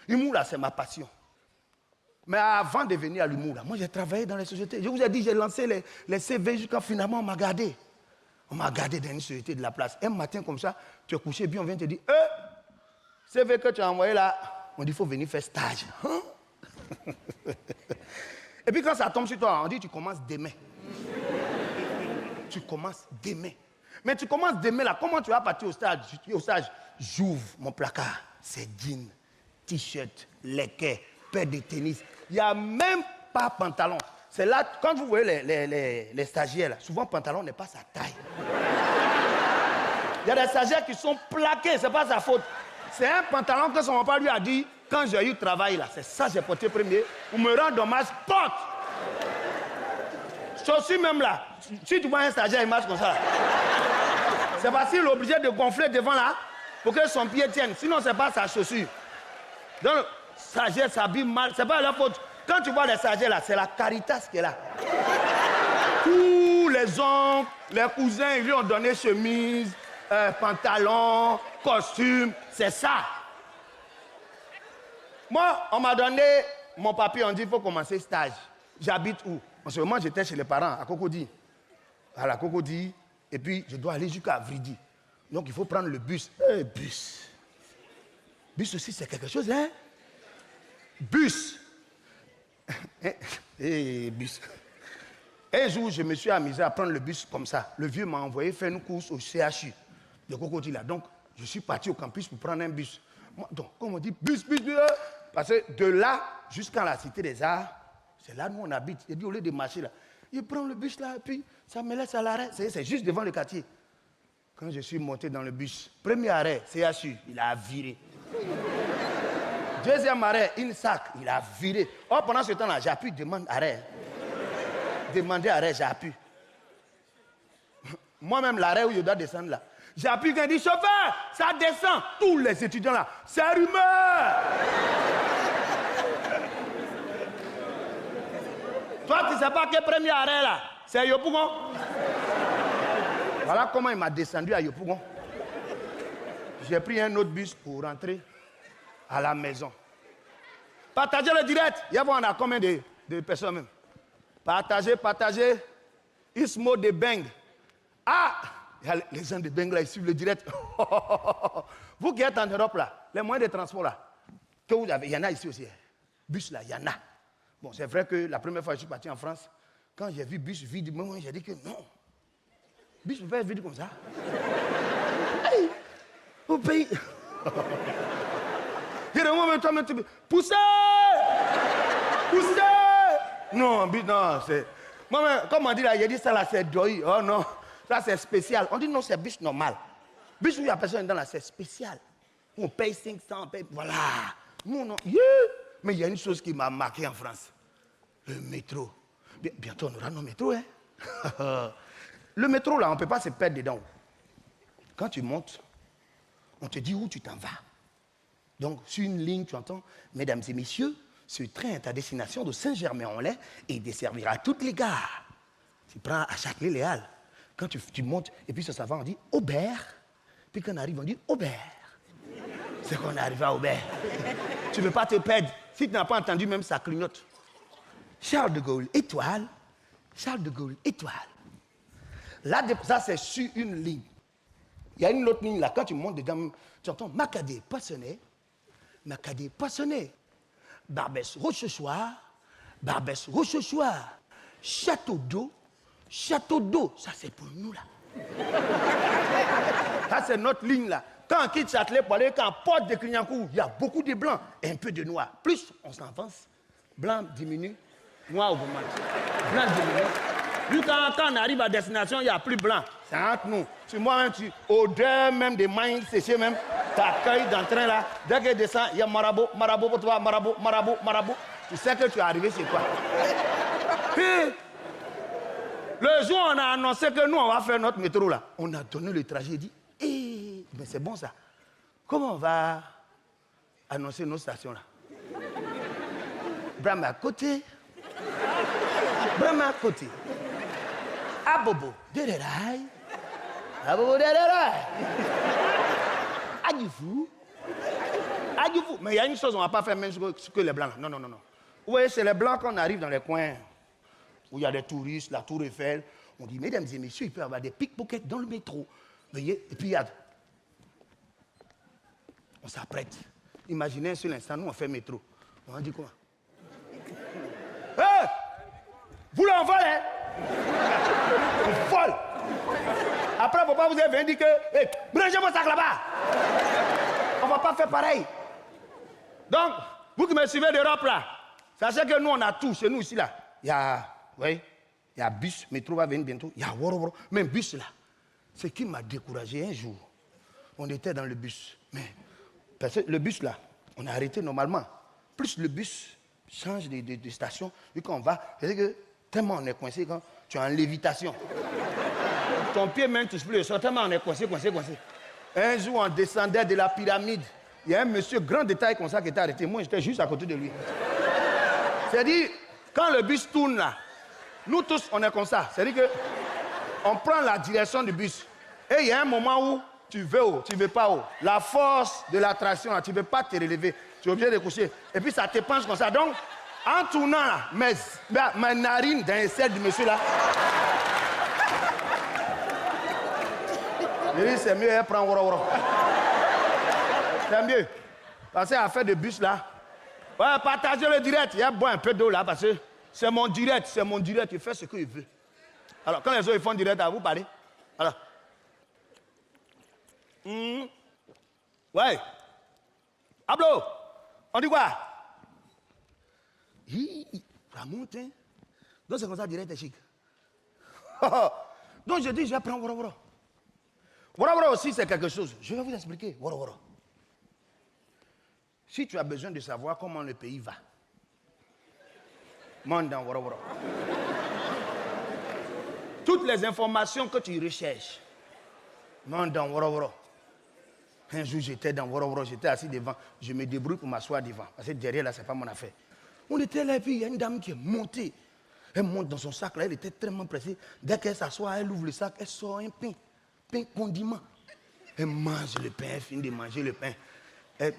L'humour, là, c'est ma passion. Mais avant de venir à l'humour, là, moi, j'ai travaillé dans les sociétés. Je vous ai dit, j'ai lancé les CV jusqu'à finalement, on m'a gardé. On m'a gardé dans une société de la place. Un matin, comme ça, tu es couché bien, on vient te dire, CV que tu as envoyé là, on dit, il faut venir faire stage. Hein? Et puis quand ça tombe sur toi, on dit, tu commences demain. Tu commences demain. Mais tu commences demain là, comment tu vas partir au stage? J'ouvre mon placard, c'est jeans, t-shirt, lacets, paire de tennis. Il n'y a même pas pantalon. C'est là, quand vous voyez les stagiaires, là, souvent pantalon n'est pas sa taille. Il y a des stagiaires qui sont plaqués, c'est pas sa faute. C'est un pantalon que son papa lui a dit, quand j'ai eu travail là, c'est ça que j'ai porté premier. Pour me rendre hommage, porte. Chaussures même là, si tu vois un stagiaire, il marche comme ça. C'est parce qu'il est obligé de gonfler devant là, pour que son pied tienne. Sinon, c'est pas sa chaussure. Donc, le stagiaire s'habille mal, c'est pas leur faute. Quand tu vois les stagiaires là, c'est la Caritas qui est là. Tous les oncles, les cousins, ils lui ont donné chemise, pantalon, costume, c'est ça. Moi, on m'a donné mon papier, on dit il faut commencer stage. J'habite où? En ce moment, j'étais chez les parents à Cocody. À la Cocody, et puis je dois aller jusqu'à Vridi. Donc il faut prendre le bus. Bus. Bus aussi, c'est quelque chose, hein? Bus. Bus. Un jour, je me suis amusé à prendre le bus comme ça. Le vieux m'a envoyé faire une course au CHU de Cocody là. Donc, je suis parti au campus pour prendre un bus. Moi, donc, comme on dit, bus, parce que de là jusqu'à la Cité des Arts, c'est là où on habite. Et puis, au lieu de marcher là, il prend le bus là, et puis ça me laisse à l'arrêt. C'est juste devant le quartier. Quand je suis monté dans le bus, premier arrêt, CHU, il a viré. Deuxième arrêt, INSAC, il a viré. Oh, pendant ce temps-là, j'ai pu demander arrêt. Demander arrêt, j'ai pu. Moi-même, l'arrêt où je dois descendre là, j'ai pu dire, chauffeur, ça descend. Tous les étudiants là, c'est rumeur. Toi, tu ne sais pas quel premier arrêt là, c'est à Yopougon. Voilà comment il m'a descendu à Yopougon. J'ai pris un autre bus pour rentrer à la maison. Partagez le direct. Il y a combien de personnes même? Partagez. Ismo de Beng. Ah! Il y a les gens de Beng là, ils suivent le direct. Vous qui êtes en Europe là, les moyens de transport là, que vous avez, il y en a ici aussi. Bus là, il y en a. Bon, c'est vrai que la première fois que je suis parti en France, quand j'ai vu bus vide, moi j'ai dit que non. Bus ne peut pas être vide comme ça. Hey, au pays. Poussez! Non, non, c'est. Moi, comme on dit là, il a dit ça là, c'est doi. Oh non, ça c'est spécial. On dit non, c'est bus normal. Bus où il y a personne dedans là, c'est spécial. On paye 500, on paye. Voilà. Nous, non. Yeah. Mais il y a une chose qui m'a marqué en France. Le métro. Bientôt, on aura nos métros, hein. Le métro, là, on ne peut pas se perdre dedans. Quand tu montes, on te dit où tu t'en vas. Donc, sur une ligne, tu entends, mesdames et messieurs, ce train est à destination de Saint-Germain-en-Laye et il desservira toutes les gares. Tu prends à Châtelet-Léal. Quand tu montes, et puis ça va, on dit Aubert. Puis quand on arrive, on dit Aubert. C'est qu'on arrive à Aubert. Tu ne veux pas te perdre. Si tu n'as pas entendu, même ça clignote. Charles de Gaulle, étoile. Charles de Gaulle, étoile. Là, ça, c'est sur une ligne. Il y a une autre ligne là. Quand tu montes dedans, tu entends Macadé, Poissonnet. Macadé, Poissonnet. Barbès, Rochechouart. Barbès, Rochechouart. Château d'eau. Château d'eau. Ça, c'est pour nous là. Ça, c'est notre ligne là. Quand on quitte Châtelet pour aller quand on porte de Clignancourt, il y a beaucoup de blancs et un peu de noirs. Plus on s'avance, blanc diminue, noir augmente. Blanc diminue. Puis quand on arrive à destination, il n'y a plus blanc. C'est entre nous. Si moi-même, odeur même des mains séchées même, t'accueilles dans le train là. Dès qu'il descend, il y a marabout pour toi, marabout. Tu sais que tu es arrivé chez toi. Puis, le jour où on a annoncé que nous, on va faire notre métro là, on a donné le trajet et dit, mais c'est bon ça. Comment on va annoncer nos stations là? Brahma à côté. Brahma à côté. Abobo, Dererai. Abobo, Dererai. Adifou. du fou. Mais il y a une chose, on ne va pas faire même ce que les Blancs. Non, non, non, non. Vous voyez, c'est les Blancs qu'on arrive dans les coins où il y a des touristes, la Tour Eiffel. On dit, mesdames et messieurs, il peut y avoir des pickpockets dans le métro. Voyez, et puis il y a... On s'apprête. Imaginez un seul instant, nous on fait métro. On dit quoi? Hé! Vous l'envolez! On vole! Après, papa vous avez dit que, hey, brangez mon sac là-bas! On ne va pas faire pareil. Donc, vous qui me suivez d'Europe là, sachez que nous on a tout chez nous ici là. Il y a, oui, il y a bus, métro va venir bientôt. Il y a woro, même bus là. Ce qui m'a découragé un jour, on était dans le bus. Mais parce que le bus là, on a arrêté normalement. Plus le bus change de station, vu qu'on va, c'est que tellement on est coincé quand tu es en lévitation. Ton pied même touche plus le sol, tellement on est coincé. Un jour, on descendait de la pyramide. Il y a un monsieur grand de taille comme ça qui était arrêté. Moi, j'étais juste à côté de lui. C'est-à-dire, quand le bus tourne là, nous tous, on est comme ça. C'est-à-dire qu'on prend la direction du bus. Et il y a un moment où tu veux haut, tu ne veux pas haut. La force de l'attraction, tu ne veux pas te relever. Tu es obligé de coucher. Et puis ça te penche comme ça. Donc, en tournant là, ma narine dans celle du monsieur là. Je dis, c'est mieux, elle prend woro. C'est mieux. Parce qu'à faire de bus là, ouais, partagez le direct. Il a boit un peu d'eau là parce que c'est mon direct. Il fait ce qu'il veut. Alors, quand les autres ils font direct, à vous parler. Alors. Ouais. Ablo, on dit quoi? Ça monte, hein? Donc c'est comme ça, direct et chic. Donc je dis, je vais prendre woro. Woro aussi, c'est quelque chose. Je vais vous expliquer. Woro. Si tu as besoin de savoir comment le pays va, monte dans woro. Toutes les informations que tu recherches, monte dans woro. Un jour, j'étais dans woro, j'étais assis devant. Je me débrouille pour m'asseoir devant. Parce que derrière, là, ce n'est pas mon affaire. On était là, et puis il y a une dame qui est montée. Elle monte dans son sac, là, elle était tellement pressée. Dès qu'elle s'assoit, elle ouvre le sac, elle sort un pain condiment. Elle mange le pain, elle finit de manger le pain.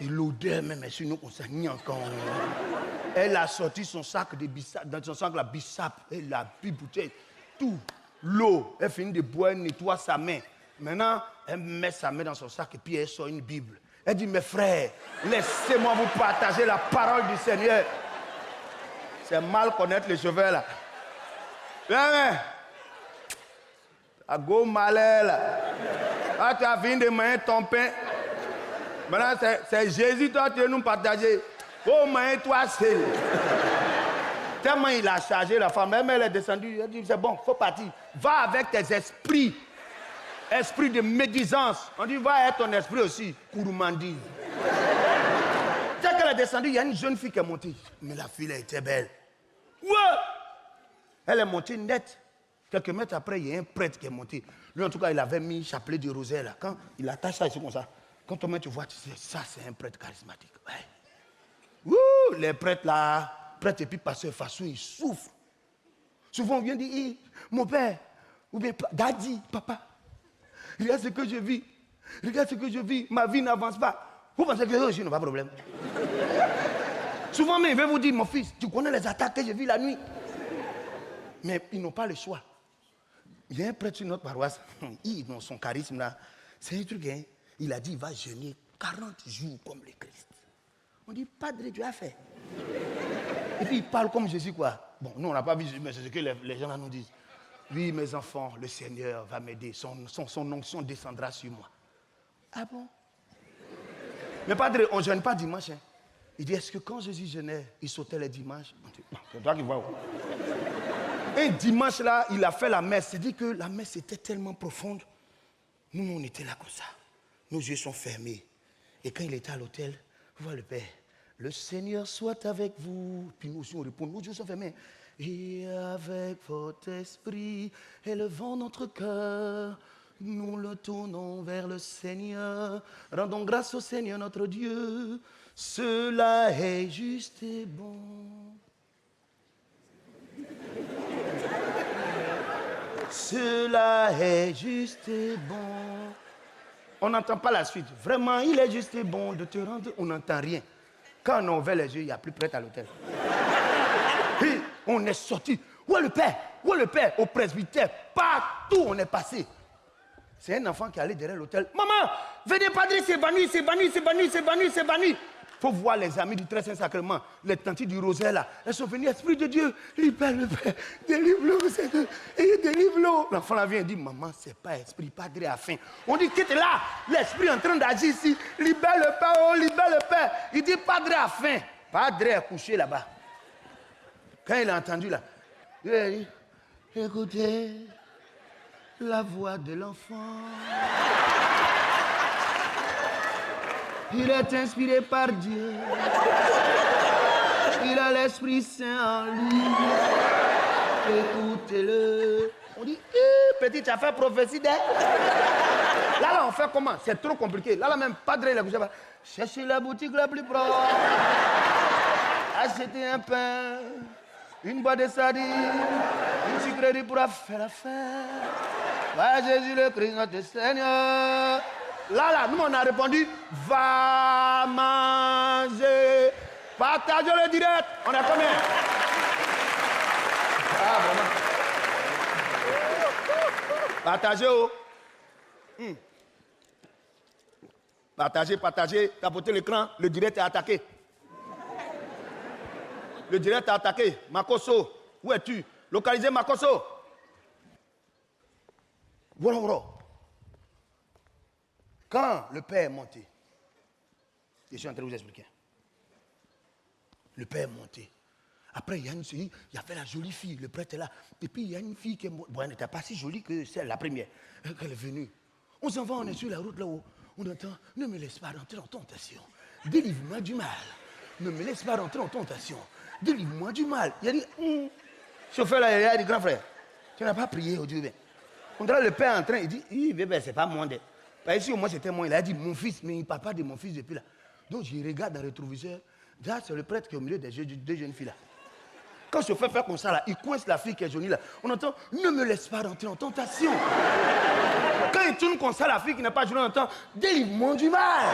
L'odeur même est sur nous, on s'en encore. Elle a sorti son sac de bissap, dans son sac la bissap, elle a bu bouteille, tout. L'eau, elle finit de boire, elle nettoie sa main. Maintenant, elle met sa main dans son sac et puis elle sort une Bible. Elle dit, mes frères, laissez-moi vous partager la parole du Seigneur. C'est mal connaître les chauffeurs là. Viens, à go malais là. Ah, tu as fini de manger ton pain. Maintenant, c'est Jésus, toi, tu veux nous partager. Oh, manger toi seul. Tellement il a chargé la femme, même elle est descendue, elle dit, c'est bon, il faut partir. Va avec tes esprits. Esprit de médisance. On dit, va avec ton esprit aussi. Kouroumandise. Dès qu'elle est descendue, il y a une jeune fille qui est montée. Mais la fille, elle était belle. Ouais! Elle est montée nette. Quelques mètres après, il y a un prêtre qui est monté. Lui, en tout cas, il avait mis un chapelet de rosaire là. Quand il attache ça ici comme ça, quand toi-même tu vois, tu sais, ça, c'est un prêtre charismatique. Ouais. Ouh, les prêtres là, prêtres et puis pasteurs, façon, ils souffrent. Souvent, on vient dire, hey, mon père, ou bien, daddy, papa, regarde ce que je vis. Regarde ce que je vis. Ma vie n'avance pas. Vous pensez que je n'ai pas de problème? Souvent, mais il veut vous dire, mon fils, tu connais les attaques que je vis la nuit. Mais ils n'ont pas le choix. Il y a un prêtre sur notre paroisse, dans son charisme là, c'est un truc, hein. Il a dit, il va jeûner 40 jours comme le Christ. On dit, Padre, tu as fait. Et puis il parle comme Jésus, quoi. Bon, nous on n'a pas vu Jésus, mais c'est ce que les gens là nous disent. Oui, mes enfants, le Seigneur va m'aider. Son onction descendra sur moi. Ah bon? Mais Padre, on ne jeûne pas dimanche. Hein. Il dit, est-ce que quand Jésus jeûnait, il sautait les dimanches? C'est toi qui vois. Un dimanche là, il a fait la messe. C'est-à-dire que la messe était tellement profonde. Nous, on était là comme ça. Nos yeux sont fermés. Et quand il était à l'hôtel, vous voyez le Père, le Seigneur soit avec vous. Puis nous aussi, on répond, nos yeux sont fermés. Et avec votre esprit, élevons notre cœur, nous le tournons vers le Seigneur. Rendons grâce au Seigneur notre Dieu. Cela est juste et bon. Cela est juste et bon. On n'entend pas la suite. Vraiment, il est juste bon de te rendre. On n'entend rien. Quand on a ouvert les yeux, il n'y a plus prêtre à l'hôtel. Et on est sorti. Où est le père? Où est le père? Au presbytère. Partout on est passé. C'est un enfant qui est allé derrière l'hôtel. Maman, venez, padre, c'est banni, c'est banni, c'est banni, c'est banni, c'est banni. Il faut voir les amis du Très Saint-Sacrement, les tantis du rosaire là. Elles sont venues, Esprit de Dieu, libère le père, délivre-le, délivre-le. L'enfant là vient et dit, maman, c'est pas esprit, padre a faim. On dit, quitte là, l'esprit est en train d'agir ici, libère le père, oh, libère le père. Il dit, padre a faim. Padre est couché là-bas. Quand il a entendu là, il a dit, écoutez la voix de l'enfant. Il est inspiré par Dieu. Il a l'Esprit Saint en lui. Écoutez-le. On dit, petit, tu as fait prophétie d'elle. Là, on fait comment? C'est trop compliqué. Là, même, padre, il a couché. Cherchez la boutique la plus proche. Achetez un pain, une boîte de sardines, une sucrerie pour faire la fête. Va Jésus le Christ, notre Seigneur. Là, nous, on a répondu, va manger. Partagez le direct. On est combien? Ah, vraiment. Partagez, oh. Partagez. Tapotez l'écran. Le direct est attaqué. Le direct est attaqué. Makoso, où es-tu? Localisez Makoso. Voilà. Quand le père est monté, je suis en train de vous expliquer. Le père est monté. Après, il y a une fille, il y avait la jolie fille, le prêtre est là. Et puis, il y a une fille qui est... Bon, elle n'était pas si jolie que celle, la première. Elle est venue. On s'en va, on est sur la route là-haut. On entend, ne me laisse pas rentrer en tentation. Délivre-moi du mal. Ne me laisse pas rentrer en tentation. Délivre-moi du mal. Il a dit, chauffeur là, il a dit, grand frère, tu n'as pas prié au Dieu. On dirait le père en train, il dit, bébé, c'est pas moi. Parce que si au moins c'était moi, il a dit, mon fils, mais il ne parle pas de mon fils depuis là. Donc je regarde dans le rétroviseur, là, c'est le prêtre qui est au milieu des deux jeunes filles là. Quand le chauffeur fait comme ça là, il coince la fille qui est jolie là. On entend, ne me laisse pas rentrer en tentation. Quand il tourne comme ça, la fille qui n'est pas jolie, on entend, délivre-moi du mal.